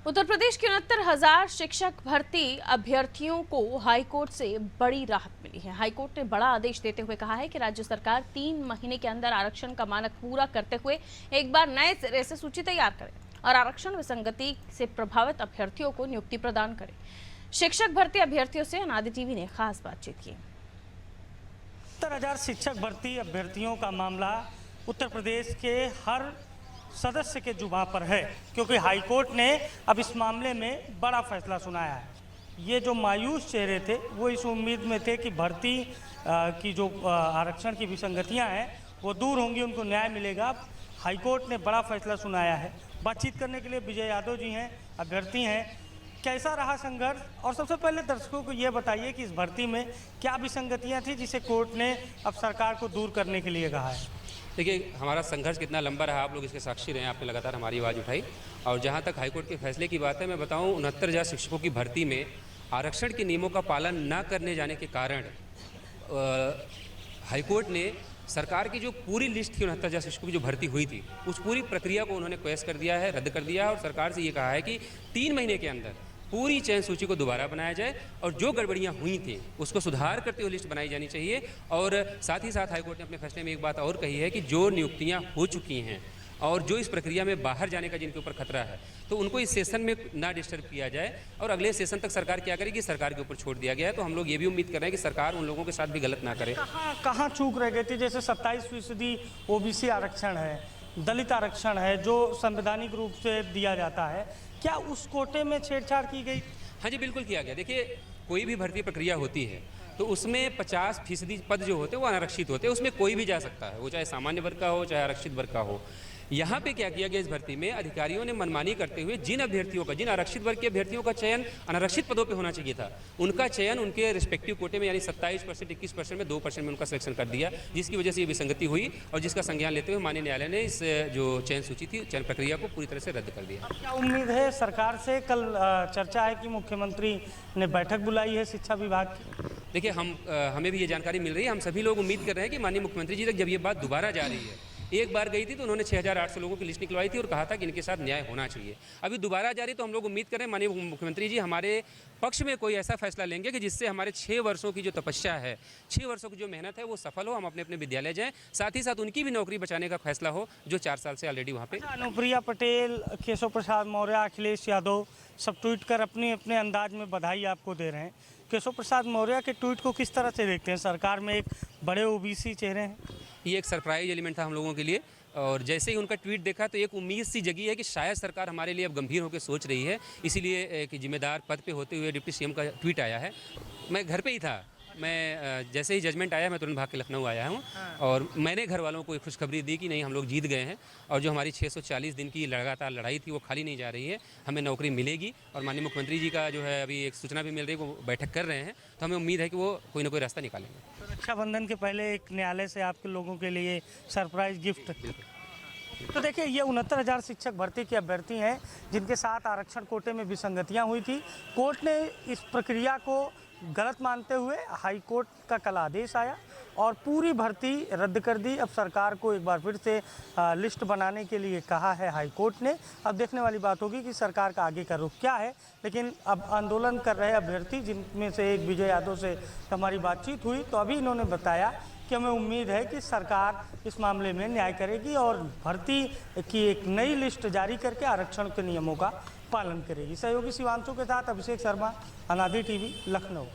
उत्तर प्रदेश के 69,000 शिक्षक भर्ती अभ्यर्थियों को हाईकोर्ट से बड़ी राहत मिली है। हाईकोर्ट ने बड़ा आदेश देते हुए कहा है कि राज्य सरकार 3 महीने के अंदर आरक्षण का मानक पूरा करते हुए एक बार नए सिरे से सूची तैयार करे और आरक्षण विसंगति से प्रभावित अभ्यर्थियों को नियुक्ति प्रदान करे। शिक्षक भर्ती अभ्यर्थियों से अनादि टीवी ने खास बातचीत की। 70,000 शिक्षक भर्ती अभ्यर्थियों का मामला उत्तर प्रदेश के हर सदस्य के जुबां पर है, क्योंकि हाईकोर्ट ने अब इस मामले में बड़ा फैसला सुनाया है। ये जो मायूस चेहरे थे वो इस उम्मीद में थे कि भर्ती की जो आरक्षण की विसंगतियां हैं वो दूर होंगी, उनको न्याय मिलेगा। हाईकोर्ट ने बड़ा फैसला सुनाया है। बातचीत करने के लिए विजय यादव जी हैं, अभ्यर्थी हैं। कैसा रहा संघर्ष, और सबसे पहले दर्शकों को ये बताइए कि इस भर्ती में क्या विसंगतियां थी जिसे कोर्ट ने अब सरकार को दूर करने के लिए कहा है। देखिए, हमारा संघर्ष कितना लंबा रहा, आप लोग इसके साक्षी रहे हैं। आपने लगातार हमारी आवाज़ उठाई। और जहां तक हाईकोर्ट के फैसले की बात है, मैं बताऊं 69,000 शिक्षकों की भर्ती में आरक्षण के नियमों का पालन न करने जाने के कारण हाईकोर्ट ने सरकार की जो पूरी लिस्ट थी 69,000 शिक्षकों की जो भर्ती हुई थी, उस पूरी प्रक्रिया को उन्होंने क्वैश कर दिया है, रद्द कर दिया है। और सरकार से ये कहा है कि 3 महीने के अंदर पूरी चयन सूची को दोबारा बनाया जाए और जो गड़बड़ियां हुई थी उसको सुधार करते हुए लिस्ट बनाई जानी चाहिए। और साथ ही साथ हाईकोर्ट ने अपने फैसले में एक बात और कही है कि जो नियुक्तियां हो चुकी हैं और जो इस प्रक्रिया में बाहर जाने का जिनके ऊपर खतरा है, तो उनको इस सेशन में ना डिस्टर्ब किया जाए और अगले सेशन तक सरकार क्या करेगी, सरकार के ऊपर छोड़ दिया गया है। तो हम लोग ये भी उम्मीद कर रहे हैं कि सरकार उन लोगों के साथ भी गलत ना करे। कहाँ चूक रह गई थी? जैसे 27% ओबीसी आरक्षण है, दलित आरक्षण है जो संवैधानिक रूप से दिया जाता है, क्या उस कोटे में छेड़छाड़ की गई? हाँ जी, बिल्कुल किया गया। देखिए, कोई भी भर्ती प्रक्रिया होती है तो उसमें 50% पद जो होते हैं वो अनारक्षित होते हैं। उसमें कोई भी जा सकता है, वो चाहे सामान्य वर्ग का हो चाहे आरक्षित वर्ग का हो। यहाँ पे क्या किया गया, इस भर्ती में अधिकारियों ने मनमानी करते हुए जिन आरक्षित वर्ग के अभ्यर्थियों का चयन अनारक्षित पदों पे होना चाहिए था, उनका चयन उनके रिस्पेक्टिव कोटे में यानी 27%, 21% में 2% में उनका सिलेक्शन कर दिया, जिसकी वजह से ये विसंगति हुई और जिसका संज्ञान लेते हुए माननीय न्यायालय ने इस जो चयन सूची थी, चयन प्रक्रिया को पूरी तरह से रद्द कर दिया। क्या उम्मीद है सरकार से? कल चर्चा है कि मुख्यमंत्री ने बैठक बुलाई है शिक्षा विभाग की। देखिए, हमें भी ये जानकारी मिल रही है। हम सभी लोग उम्मीद कर रहे हैं कि माननीय मुख्यमंत्री जी तक जब ये बात दोबारा जा रही है, एक बार गई थी तो उन्होंने 6,800 लोगों की लिस्ट निकलवाई थी और कहा था कि इनके साथ न्याय होना चाहिए। अभी दोबारा जा रही, तो हम लोग उम्मीद करें माननीय मुख्यमंत्री जी हमारे पक्ष में कोई ऐसा फैसला लेंगे कि जिससे हमारे 6 वर्षों की जो तपस्या है, 6 वर्षों की जो मेहनत है वो सफल हो, हम अपने अपने विद्यालय जाएं, साथ ही साथ उनकी भी नौकरी बचाने का फैसला हो जो 4 साल से ऑलरेडी वहाँ पे। अनुप्रिया पटेल, केशव प्रसाद मौर्य, अखिलेश यादव सब ट्वीट कर अपने अपने अंदाज में बधाई आपको दे रहे हैं। केशव प्रसाद मौर्य के ट्वीट को किस तरह से देखते हैं? सरकार में एक बड़े ओबीसी चेहरे हैं। ये एक सरप्राइज एलिमेंट था हम लोगों के लिए, और जैसे ही उनका ट्वीट देखा तो एक उम्मीद सी जगी है कि शायद सरकार हमारे लिए अब गंभीर होकर सोच रही है। इसीलिए एक जिम्मेदार पद पे होते हुए डिप्टी सीएम का ट्वीट आया है। मैं घर पे ही था, मैं जैसे ही जजमेंट आया मैं तुरंत भाग के लखनऊ आया हूँ। और मैंने घर वालों को एक खुशखबरी दी कि नहीं, हम लोग जीत गए हैं और जो हमारी 640 दिन की लगातार लड़ाई थी वो खाली नहीं जा रही है, हमें नौकरी मिलेगी। और माननीय मुख्यमंत्री जी का जो है अभी एक सूचना भी मिल रही है, वो बैठक कर रहे हैं, तो हमें उम्मीद है कि वो कोई ना कोई रास्ता निकालेंगे। तो रक्षाबंधन के पहले एक न्यायालय से आपके लोगों के लिए सरप्राइज गिफ्ट। तो देखिए, ये 69,000 शिक्षक भर्ती के अभ्यर्थी हैं जिनके साथ आरक्षण कोटे में विसंगतियां हुई थी। कोर्ट ने इस प्रक्रिया को गलत मानते हुए हाई कोर्ट का कल आदेश आया और पूरी भर्ती रद्द कर दी। अब सरकार को एक बार फिर से लिस्ट बनाने के लिए कहा है हाई कोर्ट ने। अब देखने वाली बात होगी कि सरकार का आगे का रुख क्या है। लेकिन अब आंदोलन कर रहे अभ्यर्थी, जिनमें से एक विजय यादव से हमारी बातचीत हुई, तो अभी इन्होंने बताया कि हमें उम्मीद है कि सरकार इस मामले में न्याय करेगी और भर्ती की एक नई लिस्ट जारी करके आरक्षण के नियमों का पालन करेगी। सहयोगी शिवांशु के साथ अभिषेक शर्मा, अनादि टीवी, लखनऊ।